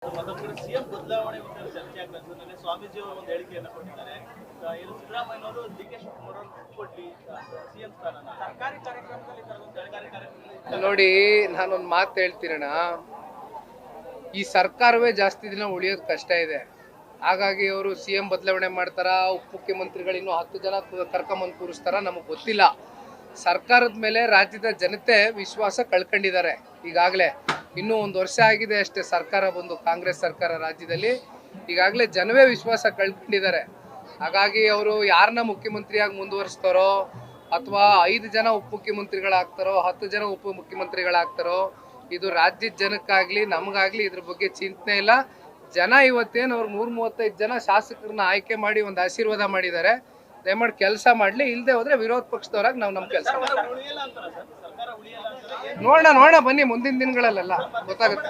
ಮತ್ತೊಂದು ಕಡೆ ಸಿಎಂ ಬದಲಾವಣೆ ವಿಚಾರ ಚರ್ಚೆ ಆಗ್ತದೆ. ನನ್ನ ಸ್ವಾಮೀಜಿ ಅವರು ಒಂದು ಹೇಳಿಕೆಯನ್ನು ಕೊಟ್ಟಿದ್ದಾರೆ. ಏನು ಸಿದ್ದರಾಮಯ್ಯ ಅವರು ಡಿ.ಕೆ. ಶಿವಕುಮಾರ್ ಅವರು ಕೊಡ್ಲಿ ಸಿಎಂ ಸ್ಥಾನನ ಸರ್ಕಾರಿ ಕಾರ್ಯಕ್ರಮದಲ್ಲಿ ಸರ್ಕಾರಿ ಕಾರ್ಯಕ್ರಮದಲ್ಲಿ. ನೋಡಿ, ನಾನೊಂದು ಮಾತು ಹೇಳ್ತೀರಣ್ಣ, ಈ ಸರ್ಕಾರವೇ ಜಾಸ್ತಿ ದಿನ ಉಳಿಯೋದು ಕಷ್ಟ ಇದೆ. ಹಾಗಾಗಿ ಅವರು ಸಿಎಂ ಬದಲಾವಣೆ ಮಾಡ್ತಾರ, ಉಪಮುಖ್ಯಮಂತ್ರಿಗಳು ಇನ್ನೂ 10 ಜನ ಕರ್ಕೊಂಬಂದು ಕೂರಿಸ್ತಾರ, ನಮಗೆ ಗೊತ್ತಿಲ್ಲ. ಸರ್ಕಾರದ ಮೇಲೆ ರಾಜ್ಯದ ಜನತೆ ವಿಶ್ವಾಸ ಕಳ್ಕೊಂಡಿದ್ದಾರೆ. ಈಗಾಗಲೇ ಇನ್ನೂ 1 ವರ್ಷ ಆಗಿದೆ ಅಷ್ಟೇ ಸರ್ಕಾರ ಬಂದು, ಕಾಂಗ್ರೆಸ್ ಸರ್ಕಾರ ರಾಜ್ಯದಲ್ಲಿ. ಈಗಾಗಲೇ ಜನವೇ ವಿಶ್ವಾಸ ಕಳ್ಕೊಂಡಿದ್ದಾರೆ. ಹಾಗಾಗಿ ಅವರು ಯಾರನ್ನ ಮುಖ್ಯಮಂತ್ರಿಯಾಗಿ ಮುಂದುವರಿಸ್ತಾರೋ, ಅಥವಾ 5 ಜನ ಉಪಮುಖ್ಯಮಂತ್ರಿಗಳಾಗ್ತಾರೋ, 10 ಜನ ಉಪಮುಖ್ಯಮಂತ್ರಿಗಳಾಗ್ತಾರೋ, ಇದು ರಾಜ್ಯದ ಜನಕ್ಕಾಗ್ಲಿ ನಮಗಾಗ್ಲಿ ಇದ್ರ ಬಗ್ಗೆ ಚಿಂತನೆ ಇಲ್ಲ. ಜನ ಇವತ್ತೇನು ಅವ್ರು 135 ಜನ ಶಾಸಕರನ್ನ ಆಯ್ಕೆ ಮಾಡಿ ಒಂದು ಆಶೀರ್ವಾದ ಮಾಡಿದ್ದಾರೆ. ದಯಮಾಡಿ ಕೆಲಸ ಮಾಡಲಿ, ಇಲ್ಲದೆ ಹೋದ್ರೆ ವಿರೋಧ ಪಕ್ಷದವರಾಗಿ ನಾವು ನಮ್ಮ ಕೆಲಸ ನೋಡೋಣ ಬನ್ನಿ, ಮುಂದಿನ ದಿನಗಳಲ್ಲೆಲ್ಲ ಗೊತ್ತಾಗುತ್ತೆ.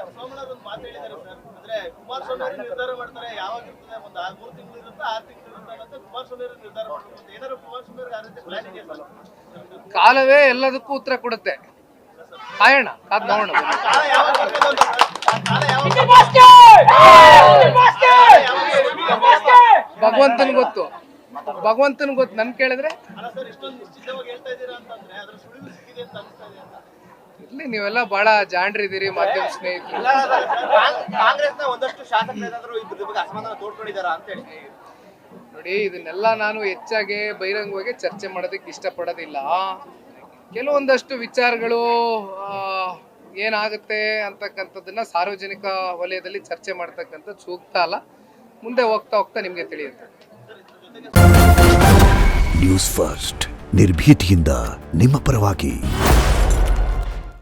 ಕಾಲವೇ ಎಲ್ಲದಕ್ಕೂ ಉತ್ತರ ಕೊಡುತ್ತೆ. ಕಾಯೋಣ, ಕಾದ್ ನೋಡೋಣ. ಭಗವಂತನ್ ಗೊತ್ತು, ನನ್ ಕೇಳಿದ್ರೆ ಇಲ್ಲಿ ನೀವೆಲ್ಲ ಬಹಳ ಜಾಣ್ರಿದ್ದೀರಿ ಮಾಧ್ಯಮ ಸ್ನೇಹಿತರು. ನೋಡಿ, ಇದನ್ನೆಲ್ಲ ನಾನು ಹೆಚ್ಚಾಗಿ ಬಹಿರಂಗವಾಗಿ ಚರ್ಚೆ ಮಾಡೋದಕ್ಕೆ ಇಷ್ಟಪಡೋದಿಲ್ಲ. ಕೆಲವೊಂದಷ್ಟು ವಿಚಾರಗಳು ಏನಾಗುತ್ತೆ ಅಂತಕ್ಕಂಥದ್ದನ್ನ ಸಾರ್ವಜನಿಕ ವಲಯದಲ್ಲಿ ಚರ್ಚೆ ಮಾಡ್ತಕ್ಕಂಥದ್ದು ಸೂಕ್ತ ಅಲ್ಲ. ಮುಂದೆ ಹೋಗ್ತಾ ನಿಮ್ಗೆ ತಿಳಿಯುತ್ತೆ. ನ್ಯೂಸ್ ಫಸ್ಟ್, ನಿರ್ಭೀತಿಯಿಂದ ನಿಮ್ಮ ಪರವಾಗಿ.